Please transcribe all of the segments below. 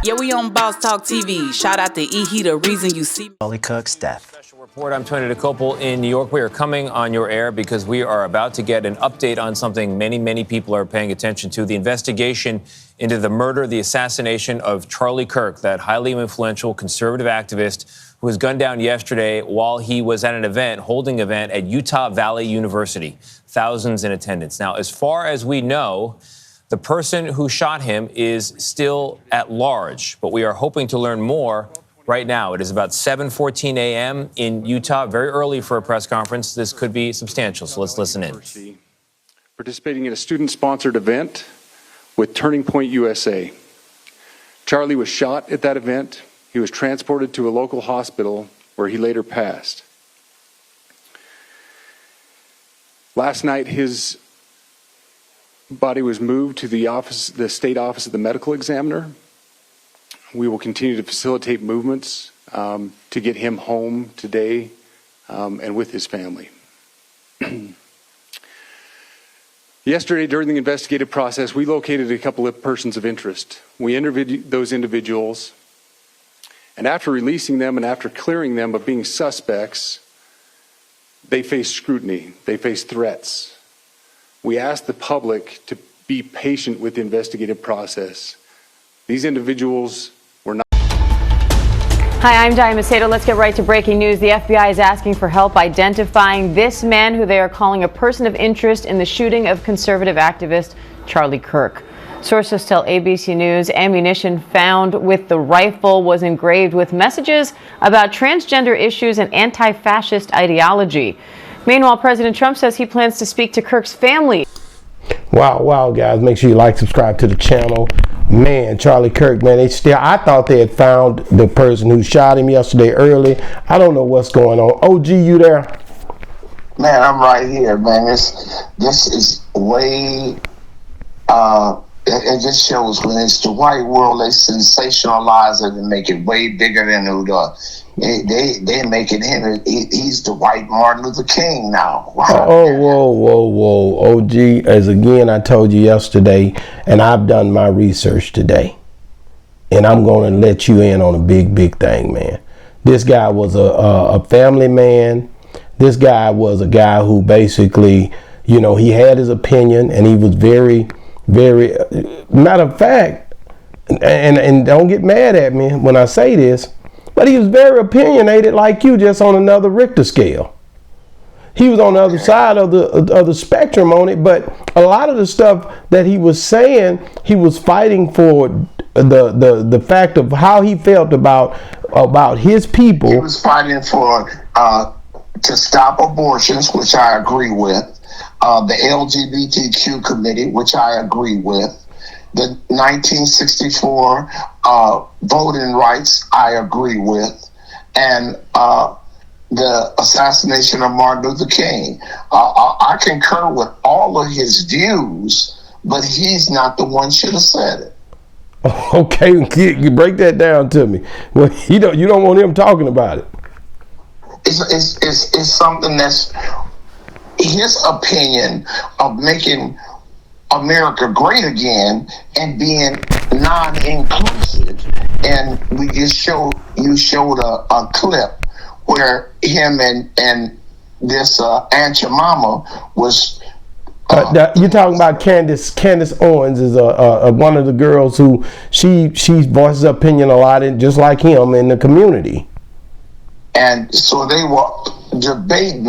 Yeah, we on Boss Talk TV. Shout out to E. He the reason you see Charlie Kirk's death. Special report. I'm Tony DeCopel in New York. We are coming on your air because we are about to get an update on something many people are paying attention to: the investigation into the murder, the assassination of Charlie Kirk, that highly influential conservative activist who was gunned down yesterday while he was at an event, holding an event at Utah Valley University. Thousands in attendance. Now, as far as we know, the person who shot him is still at large, but we are hoping to learn more right now. It is about 7:14 a.m. in Utah, very early for a press conference. This could be substantial, so let's listen in. Participating in a student-sponsored event with Turning Point USA. Charlie was shot at that event. He was transported to a local hospital where he later passed. Last night, his body was moved to the state office of the medical examiner. We will continue to facilitate movements to get him home today and with his family. Yesterday, during the investigative process, we located a couple of persons of interest. We interviewed those individuals, and after releasing them and after clearing them of being suspects, they face scrutiny, they face threats. We asked the public to be patient with the investigative process. These individuals were not. Hi, I'm Diane Macedo. Let's get right to breaking news. The FBI is asking for help identifying this man who they are calling a person of interest in the shooting of conservative activist Charlie Kirk. Sources tell ABC News ammunition found with the rifle was engraved with messages about transgender issues and anti-fascist ideology. Meanwhile, President Trump says he plans to speak to Kirk's family. Wow, guys, make sure you like, subscribe to the channel. Man, Charlie Kirk, man, I thought they had found the person who shot him yesterday early. I don't know what's going on. OG, you there? Man, I'm right here, man. This is way, it just shows when it's the white world, they sensationalize it and make it way bigger than it was. They making him, he's the white Martin Luther King now. Wow. Oh, whoa. OG, as again, I told you yesterday, and I've done my research today, and I'm going to let you in on a big thing, man. This guy was a family man. This guy was a guy who basically, he had his opinion, and he was very, matter of fact, and don't get mad at me when I say this, but he was very opinionated like you, just on another Richter scale. He was on the other side of the spectrum on it, but a lot of the stuff that he was saying, he was fighting for the fact of how he felt about his people. He was fighting for to stop abortions, which I agree with, the LGBTQ committee, which I agree with, the 1964 voting rights, I agree with, and the assassination of Martin Luther King. I concur with all of his views, but he's not the one should have said it. Okay, you break that down to me. Well, you don't want him talking about it. It's something that's his opinion of making America great again and being non-inclusive. And we just showed a clip where him and this Aunt Jemima was. You're talking about Candace Owens is one of the girls who she voices her opinion a lot, just like him in the community. And so they were debating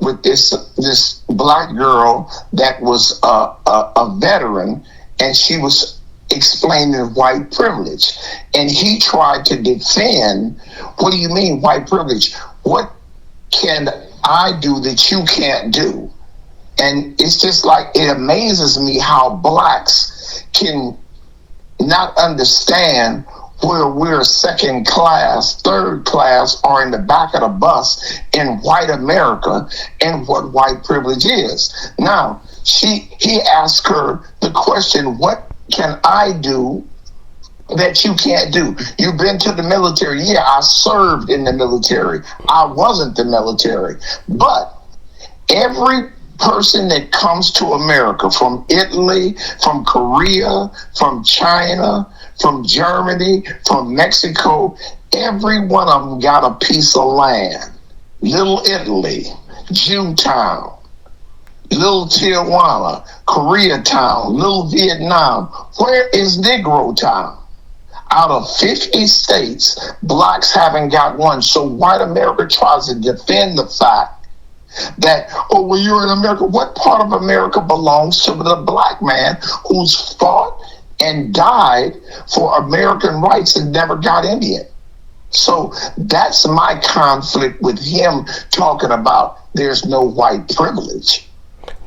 with this black girl that was a veteran, and she was explaining white privilege. And he tried to defend, what do you mean white privilege? What can I do that you can't do? And it's just like, it amazes me how blacks can not understand where we're second class, third class, or in the back of the bus in white America and what white privilege is. Now, he asked her the question, what can I do that you can't do? You've been to the military. Yeah, I served in the military. I wasn't the military. But every person that comes to America from Italy, from Korea, from China, from Germany, from Mexico, every one of them got a piece of land. Little Italy, Jewtown, Little Tijuana, Koreatown, Little Vietnam. Where is Negro Town? Out of 50 states, blacks haven't got one. So white America tries to defend the fact that, oh, well, you're in America. What part of America belongs to the black man who's fought and died for American rights and never got any of it? So that's my conflict with him talking about there's no white privilege.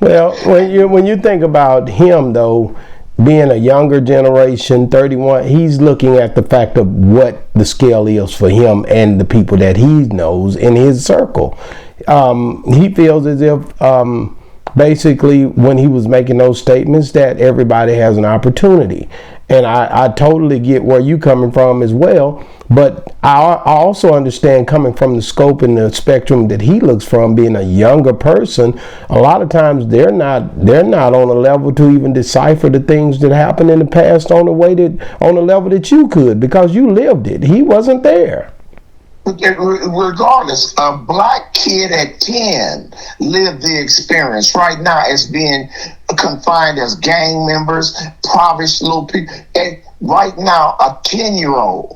Well, when you think about him, though, being a younger generation, 31, he's looking at the fact of what the scale is for him and the people that he knows in his circle. He feels as if basically when he was making those statements that everybody has an opportunity. And I totally get where you're coming from as well. But I also understand coming from the scope and the spectrum that he looks from, being a younger person, a lot of times they're not on a level to even decipher the things that happened in the past on the level that you could, because you lived it. He wasn't there. Regardless, a black kid at 10 lived the experience. Right now, it's being confined as gang members, impoverished little people. And right now, a 10-year-old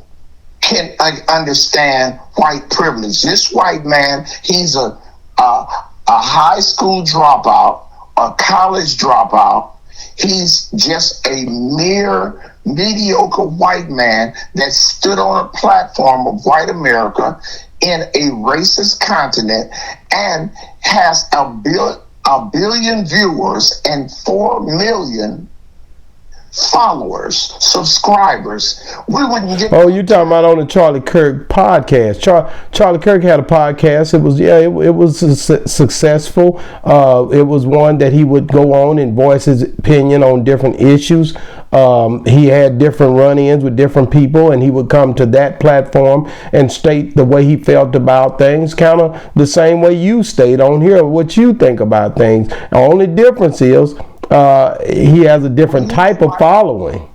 can understand white privilege. This white man, he's a high school dropout, a college dropout. He's just a mere mediocre white man that stood on a platform of white America in a racist continent and has a billion viewers and 4 million followers, subscribers. We wouldn't get. Oh, you talking about on the Charlie Kirk podcast? Charlie Kirk had a podcast. It was successful. It was one that he would go on and voice his opinion on different issues. He had different run-ins with different people, and he would come to that platform and state the way he felt about things, kind of the same way you state on here what you think about things. The only difference is he has a different type of following.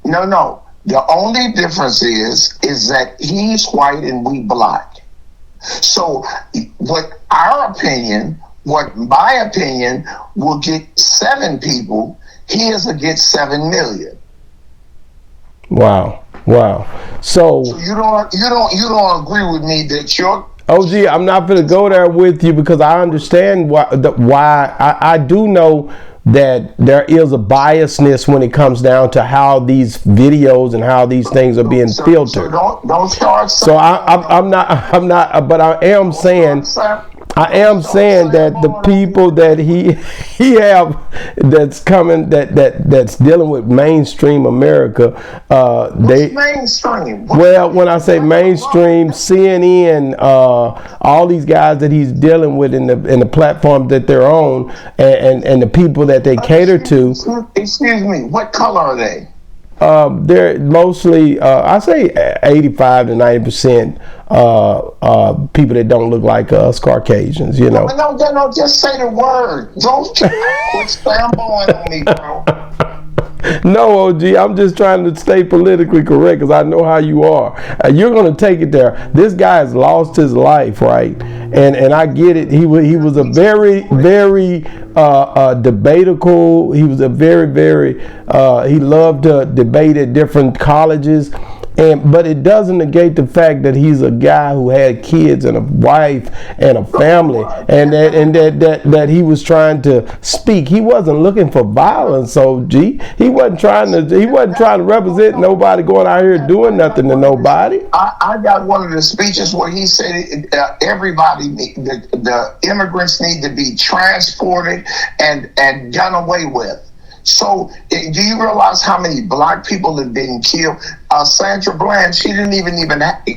No. The only difference is that he's white and we black. So what my opinion will get 7 people, his will get 7 million. Wow. So you don't agree with me that you're. OG, I'm not going to go there with you because I understand why. I do know that there is a biasness when it comes down to how these videos and how these things are being filtered. So don't start. So I'm not, but I am saying that the people that he have that's coming that's dealing with mainstream America, What's mainstream? Well, when I say mainstream, CNN, all these guys that he's dealing with in the platform that they're on, and the people that they cater to. Excuse me, what color are they? They're mostly, I say 85 to 90% people that don't look like us, Caucasians, you know. No, just say the word. Don't quit stamboing on me, bro. No, OG, I'm just trying to stay politically correct because I know how you are. You're going to take it there. This guy has lost his life, right? And I get it. He was a very, very debatable. He was a very, he loved to debate at different colleges. But it doesn't negate the fact that he's a guy who had kids and a wife and a family, and that he was trying to speak. He wasn't looking for violence, OG. He wasn't trying to represent nobody going out here doing nothing to nobody. I got one of the speeches where he said the immigrants need to be transported and done away with. So, do you realize how many black people have been killed? Sandra Bland, she didn't even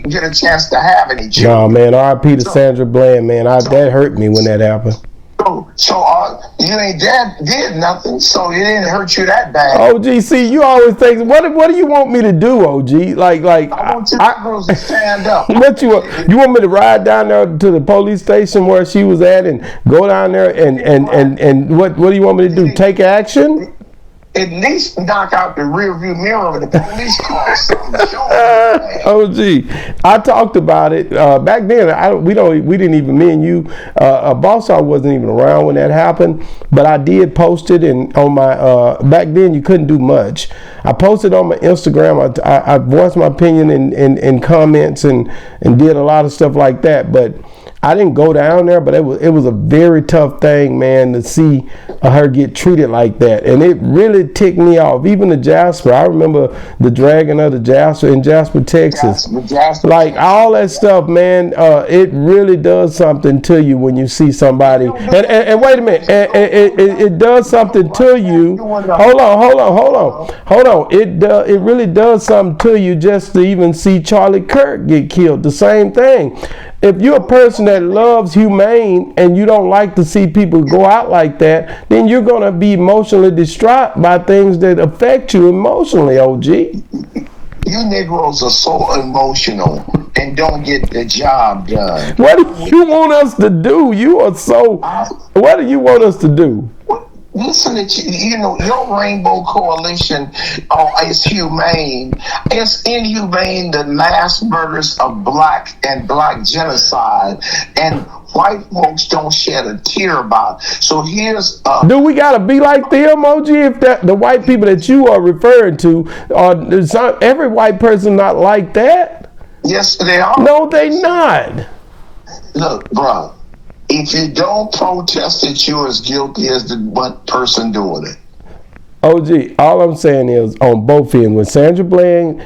get a chance to have any children. No, man, R.I.P. to Sandra Bland, man. That hurt me when that happened. So, So you ain't did nothing, so it didn't hurt you that bad. OG, see, you always think, what do you want me to do, OG? Like I want you girls to stand up. What you want me to ride down there to the police station where she was at and go down there and what do you want me to do? Take action? At least knock out the rear view mirror of the police car. OG, I talked about it back then. We didn't even, me and you, Bossar wasn't even around when that happened. But I did post it on my. Back then you couldn't do much. I posted on my Instagram. I voiced my opinion in comments and did a lot of stuff like that. But I didn't go down there, but it was a very tough thing, man, to see her get treated like that, and it really ticked me off. Even the Jasper, I remember the dragging of the Jasper in Jasper, Texas. Jasper, like all that stuff, man. It really does something to you when you see somebody. And wait a minute, it does something to you. Hold on. It really does something to you just to even see Charlie Kirk get killed. The same thing. If you're a person that loves humane and you don't like to see people go out like that, then you're going to be emotionally distraught by things that affect you emotionally, OG. You Negroes are so emotional and don't get the job done. What do you want us to do? You are so... What do you want us to do? Listen to you know, your Rainbow Coalition is humane. It's inhumane, the mass murders of black genocide, and white folks don't shed a tear about. So here's do we gotta be like them, OG? If the white people that you are referring to every white person not like that? Yes, they are. No, they not. Look, bro. If you don't protest it, you're as guilty as the one person doing it. OG, all I'm saying is on both ends, when Sandra Bland,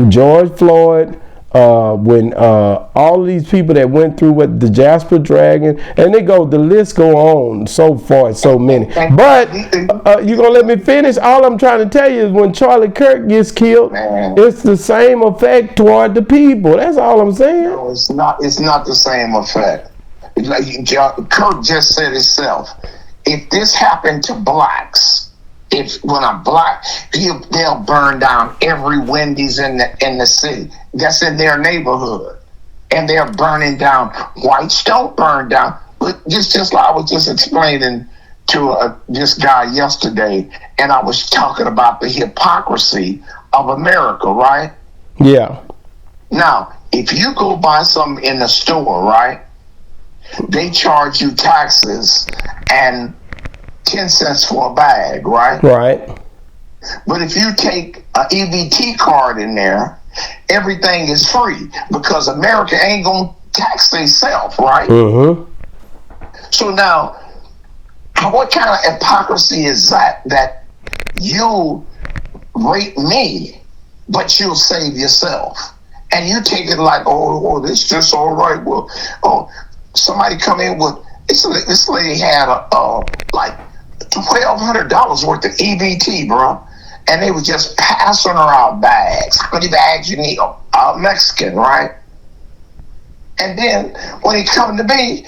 George Floyd, when all of these people that went through with the Jasper Dragon, and the list go on so far, so many. But you gonna let me finish? All I'm trying to tell you is when Charlie Kirk gets killed, it's the same effect toward the people. That's all I'm saying. No, it's not. It's not the same effect. Like Kirk just said himself, if this happened to blacks, when a black, they'll burn down every Wendy's in the city. That's in their neighborhood, and they're burning down. Whites don't burn down. But just like I was just explaining to this guy yesterday, and I was talking about the hypocrisy of America, right? Yeah. Now, if you go buy something in the store, right? They charge you taxes and 10 cents for a bag, right? Right. But if you take an EBT card in there, everything is free because America ain't gonna tax themselves, right? Mm-hmm. So now, what kind of hypocrisy is that you rate me, but you'll save yourself? And you take it like, oh, this just all right. Well, somebody come in with this lady had like $1,200 worth of EBT, bro, and they were just passing her out bags. How many bags you need? Mexican, right? And then when he come to me,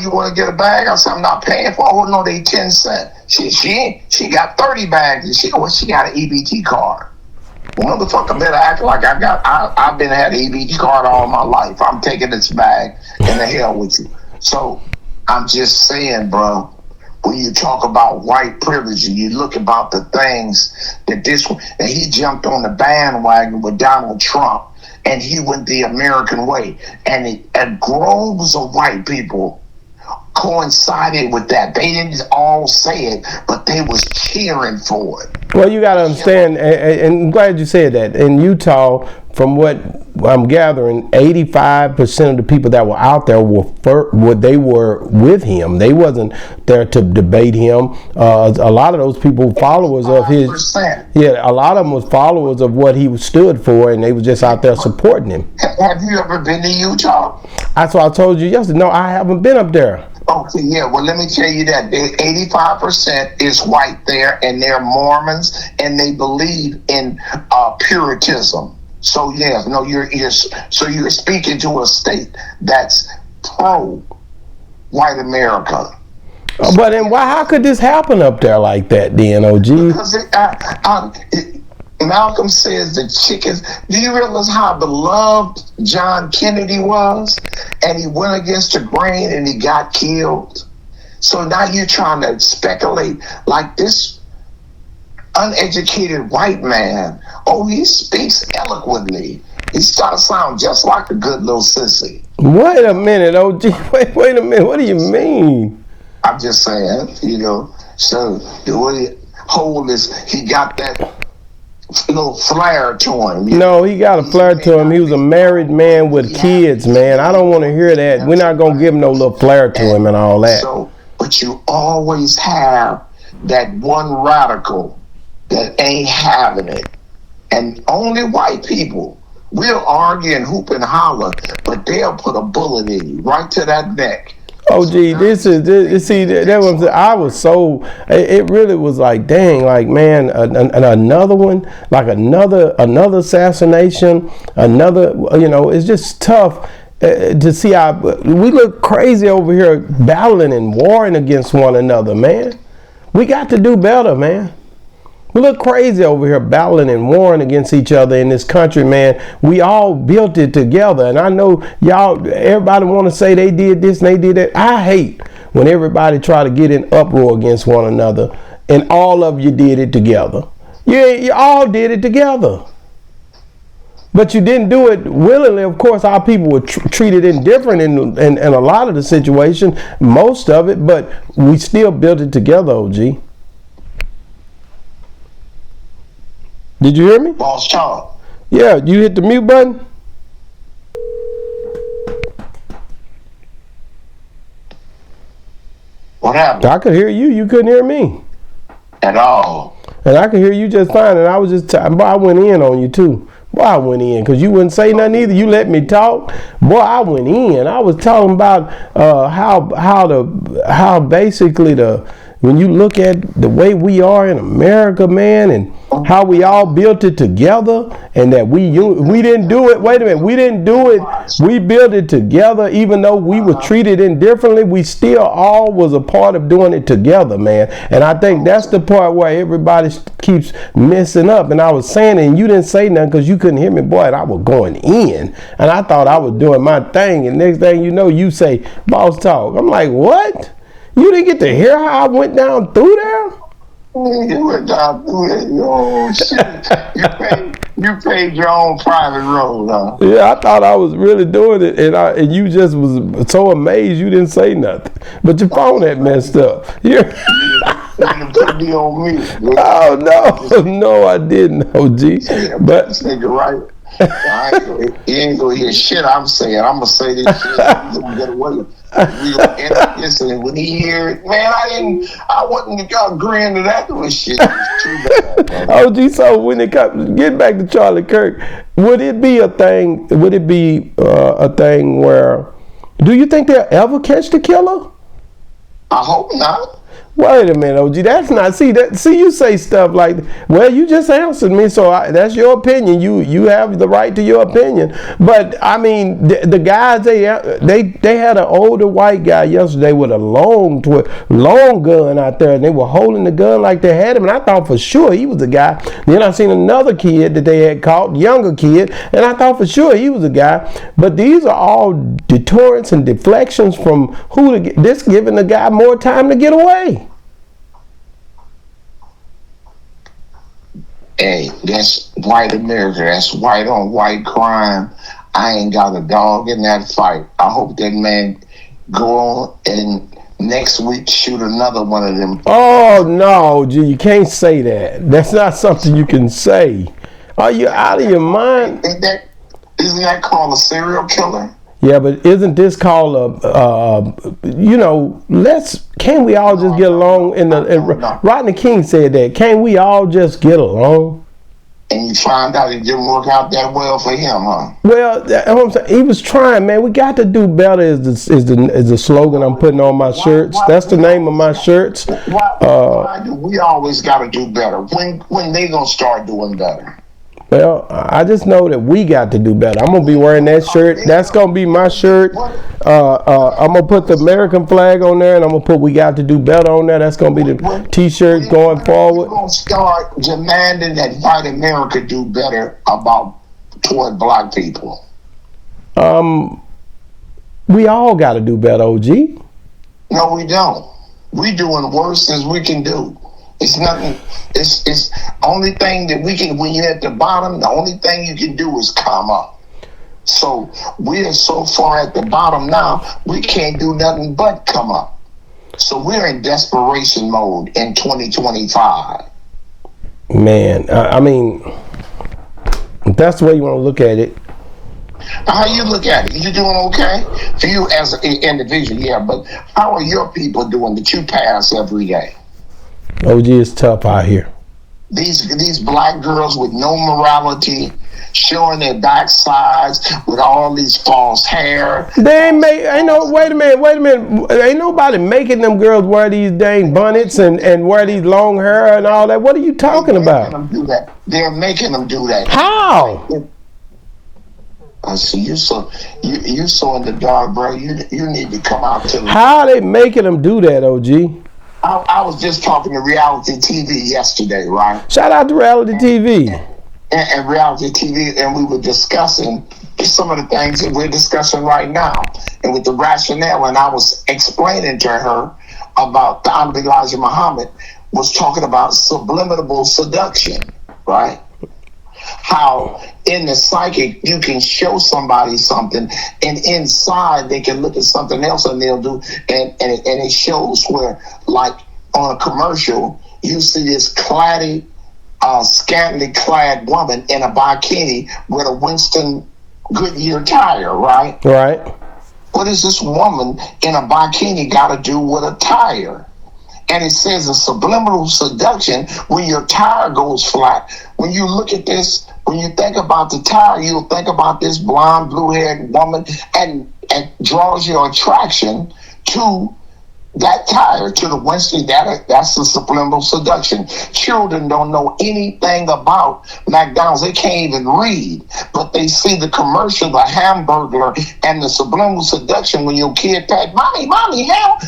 you want to get a bag? I said, I'm not paying for. Oh no, they 10 cents. She got 30 bags, and she got an EBT card. Well, motherfucker better act like I've been had an EBT card all my life. I'm taking this bag and the hell with you. So I'm just saying, bro, when you talk about white privilege and you look about the things that and he jumped on the bandwagon with Donald Trump and he went the American way, and groves of white people coincided with that. They didn't all say it, but they was cheering for it. Well, you got to understand, and I'm glad you said that. In Utah, from what I'm gathering, 85% of the people that were out there they were with him. They wasn't there to debate him. A lot of those people followers of his. Yeah, a lot of them was followers of what he stood for, and they was just out there supporting him. Have you ever been to Utah? That's what I told you yesterday. No, I haven't been up there. Okay, yeah, well, let me tell you that 85% is white there, and they're Mormons, and they believe in Puritanism. So, yeah, no, you're speaking to a state that's pro-white America. But then why? How could this happen up there like that, then, OG? Because Malcolm says the chickens. Do you realize how beloved John Kennedy was? And he went against the grain and he got killed. So now you're trying to speculate like this uneducated white man. Oh, he speaks eloquently. He starts to sound just like a good little sissy. Wait a minute, OG. Wait a minute. What do you mean? I'm just saying, so the way hold is he got that little flair to him. No, he got a flair to him. He was a married man with kids, man. I don't want to hear that. We're not going to give him no little flair to him and all that. So, but you always have that one radical that ain't having it. And only white people will argue and hoop and holler, but they'll put a bullet in you right to that neck. Oh, gee, see, that was, I was so, it really was like, dang, like, man, another one, like another assassination, it's just tough to see how, we look crazy over here battling and warring against one another, man. We got to do better, man. We look crazy over here battling and warring against each other in this country, man. We all built it together. And I know everybody want to say they did this and they did that. I hate when everybody try to get in uproar against one another and all of you did it together. You all did it together. But you didn't do it willingly. Of course, our people were treated indifferent in a lot of the situation, most of it, but we still built it together, OG. Did you hear me? Boss Charles. Yeah, you hit the mute button? What happened? I could hear you. You couldn't hear me. At all. And I could hear you just fine. And I was just, boy, I went in on you too. Boy, I went in because you wouldn't say nothing either. You let me talk. Boy, I went in. I was talking about how basically when you look at the way we are in America, man, and how we all built it together, and that we didn't do it. Wait a minute, we didn't do it. We built it together, even though we were treated indifferently. We still all was a part of doing it together, man. And I think that's the part where everybody keeps messing up. And I was saying it, and you didn't say nothing because you couldn't hear me, boy. And I was going in, and I thought I was doing my thing. And next thing you know, you say, "Boss talk." I'm like, what? You didn't get to hear how I went down through there? You went down through it. Oh, shit. You paid your own private road, huh? Yeah, I thought I was really doing it, and you just was so amazed you didn't say nothing. But your phone had messed up. You didn't put me on me. Oh, no, I didn't, OG. But this nigga right. You ain't gonna hear shit I'm saying. I'm gonna say this shit. I'm gonna get away. We gonna end up listening. When he hear it, man, I wasn't agreeing to that little shit. It was too bad. OG, so when it comes, get back to Charlie Kirk, would it be a thing? Would it be a thing where? Do you think they'll ever catch the killer? I hope not. Wait a minute, OG. That's not. See, you say stuff like, well, you just answered me, so that's your opinion. You have the right to your opinion. But I mean, the guys they had an older white guy yesterday with a long gun out there, and they were holding the gun like they had him, and I thought for sure he was the guy. Then I seen another kid that they had caught, younger kid, and I thought for sure he was the guy. But these are all deterrents and deflections from this giving the guy more time to get away. Hey, that's white America. That's white on white crime. I ain't got a dog in that fight. I hope that man go on and next week shoot another one of them. Oh, no, G, you can't say that. That's not something you can say. Are you out of your mind? Isn't that called a serial killer? Yeah, but isn't this called can we all just get along? Rodney King said that. Can we all just get along? And you find out it didn't work out that well for him, huh? Well, I'm saying, he was trying, man. We got to do better is the slogan I'm putting on my shirts. That's the name of my shirts. Why do we always got to do better? When they gonna start doing better? Well, I just know that we got to do better. I'm going to be wearing that shirt. That's going to be my shirt. I'm going to put the American flag on there, and I'm going to put "We got to do better" on there. That's going to be the T-shirt going forward. We're going to start demanding that white America do better toward black people. We all got to do better, OG. No, we don't. We doing worse as we can do. It's nothing. It's only thing that we can. When you're at the bottom, the only thing you can do is come up. So we are so far at the bottom now, we can't do nothing but come up. So we're in desperation mode in 2025. Man, I mean, if that's the way you want to look at it. How you look at it? You doing okay? For you as an individual, yeah. But how are your people doing that you pass every day? OG is tough out here. These black girls with no morality, showing their backsides with all these false hair. They ain't wait a minute. Ain't nobody making them girls wear these dang bonnets and wear these long hair and all that. What are you talking about? They're making them do that. How? I see you so in the dark, bro. You need to come out to me. How are they making them do that, OG? I was just talking to reality TV yesterday, right? Shout out to reality TV. And reality TV, and we were discussing some of the things that we're discussing right now, and with the rationale. And I was explaining to her about the Honorable Elijah Muhammad was talking about subliminal seduction, right? How in the psychic you can show somebody something, and inside they can look at something else, and they'll do, and it shows where, like on a commercial, you see this scantily clad woman in a bikini with a Winston Goodyear tire, right? Right. What does this woman in a bikini got to do with a tire? And it says a subliminal seduction when your tire goes flat. When you look at this, when you think about the tire, you'll think about this blonde, blue-haired woman, and draws your attraction to that tire, to the Winston. That's the subliminal seduction. Children don't know anything about McDonald's. They can't even read, but they see the commercial, the Hamburglar, and the subliminal seduction when your kid says, "Mommy, hell,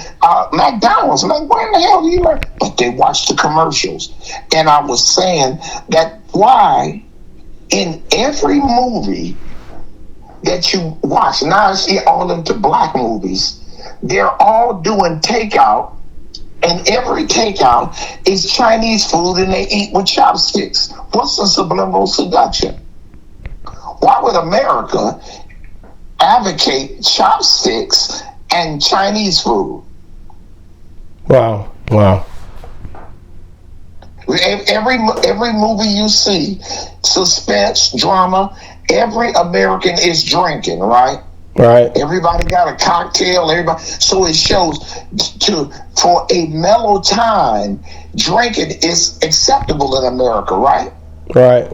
McDonald's." Like, where in the hell do you learn? But they watch the commercials. And I was saying that why in every movie that you watch, now I see all into black movies, they're all doing takeout, and every takeout is Chinese food, and they eat with chopsticks. What's the subliminal seduction? Why would America advocate chopsticks and Chinese food? Wow. Every movie you see, suspense, drama, every American is drinking, right? Right. Everybody got a cocktail. Everybody, so it shows for a mellow time, drinking is acceptable in America, right? Right.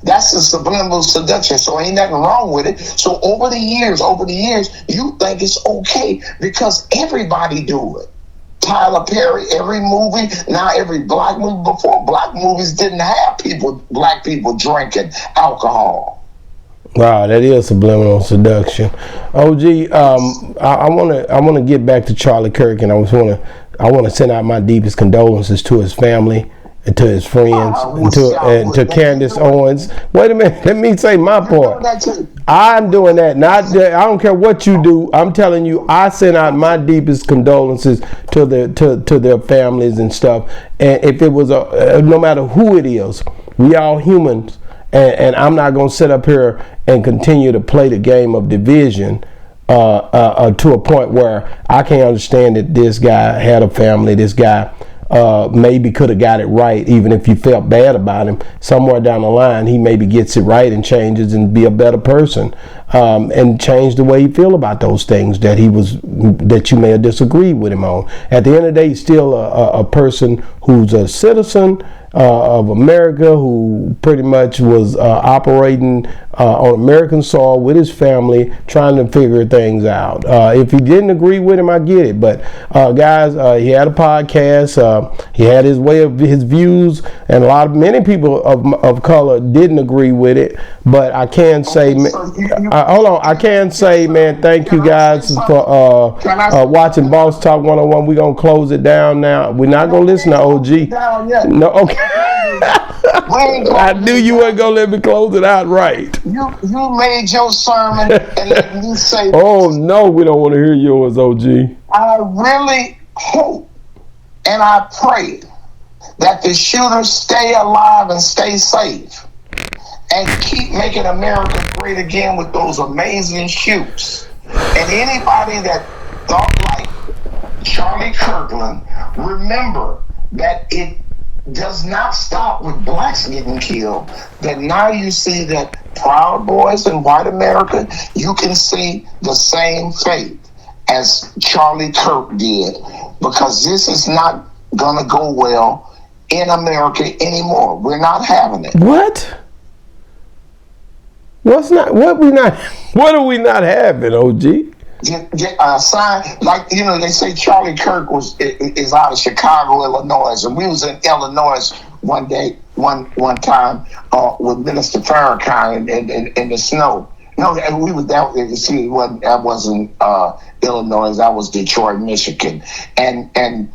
That's the subliminal seduction. So ain't nothing wrong with it. So over the years, you think it's okay because everybody do it. Tyler Perry, every movie, now every black movie. Before, black movies didn't have black people drinking alcohol. Wow, that is subliminal seduction. OG, I want to get back to Charlie Kirk, and I want to send out my deepest condolences to his family and to his friends and to Candace Owens. Wait a minute, let me say my part. I'm doing that. I don't care what you do. I'm telling you, I send out my deepest condolences to their families and stuff. And if it was no matter who it is, we all humans. And I'm not going to sit up here and continue to play the game of division to a point where I can't understand that this guy had a family. This guy maybe could have got it right, even if you felt bad about him. Somewhere down the line, he maybe gets it right and changes and be a better person and change the way you feel about those things that you may have disagreed with him on. At the end of the day, he's still a person who's a citizen. of America who pretty much was operating on American soil with his family, trying to figure things out. If he didn't agree with him, I get it. But guys, he had a podcast. He had his way of his views, and many people of color didn't agree with it. But I can say, hold on, I can say, man, thank you guys for watching Boss Talk 101. We're gonna close it down now. We're not gonna listen to OG. No, okay. I knew you weren't gonna let me close it out right. You made your sermon and let me say oh no, we don't want to hear yours, OG. I really hope and I pray that the shooters stay alive and stay safe and keep making America great again with those amazing shoots. And anybody that thought like Charlie Kirkland, remember that it does not stop with blacks getting killed. That now you see that Proud Boys in white America, you can see the same fate as Charlie Kirk did, because this is not gonna go well in America anymore. We're not having it. What? What are we not having, OG? Sign, like, you know, they say Charlie Kirk is out of Chicago, Illinois, and we was in Illinois one time with Minister Farrakhan in the snow. No, we was that. See, that wasn't Illinois. That was Detroit, Michigan, and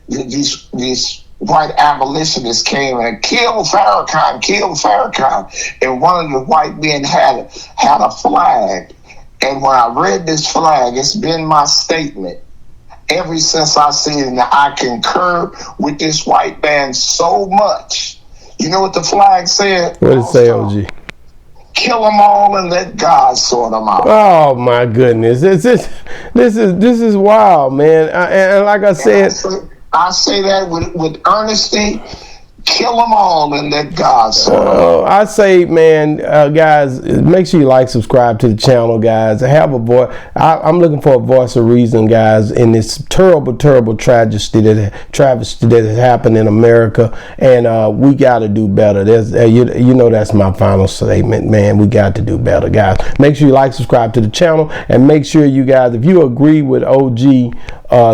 these white abolitionists came and killed Farrakhan, and one of the white men had a flag. And when I read this flag, it's been my statement ever since I seen it. Now, I concur with this white man so much. You know what the flag said? What did it say, OG? Kill them all and let God sort them out. Oh my goodness, this is wild, man. And like I said, I say that with earnesty. Kill them all and let God sort them out. I say, man, guys, make sure you like, subscribe to the channel, guys. Have a voice. I'm looking for a voice of reason, guys, in this terrible travesty that has happened in America, and we got to do better. You know, that's my final statement, man. We got to do better, guys. Make sure you like, subscribe to the channel, and make sure you guys, if you agree with OG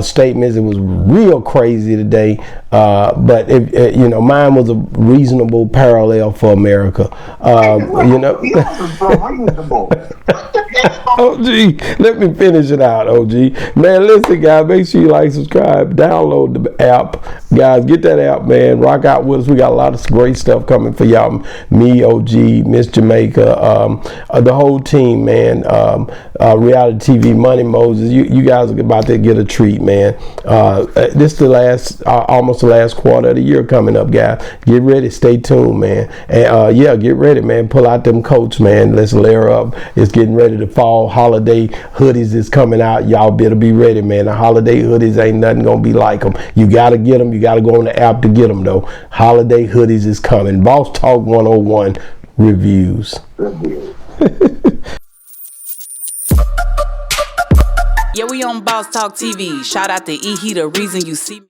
statements, it was real crazy today, but if you know, mine was a reasonable parallel for America. You know. OG, let me finish it out, OG. Man, listen, guys, make sure you like, subscribe, download the app. Guys, get that app, man. Rock out with us. We got a lot of great stuff coming for y'all. Me, OG, Miss Jamaica, the whole team, man. Reality TV, Money Moses. You guys are about to get a treat, man. This is the last, almost the last quarter of the year coming up, guys. Get ready, stay tuned, man. And yeah, get ready, man. Pull out them coats, man. Let's layer up. It's getting ready to fall. Holiday hoodies is coming out. Y'all better be ready, man. The holiday hoodies ain't nothing gonna be like them. You gotta get them. You gotta go on the app to get them, though. Holiday hoodies is coming. Boss Talk 101 reviews. Yeah, we on Boss Talk TV. Shout out to E. He the reason you see me.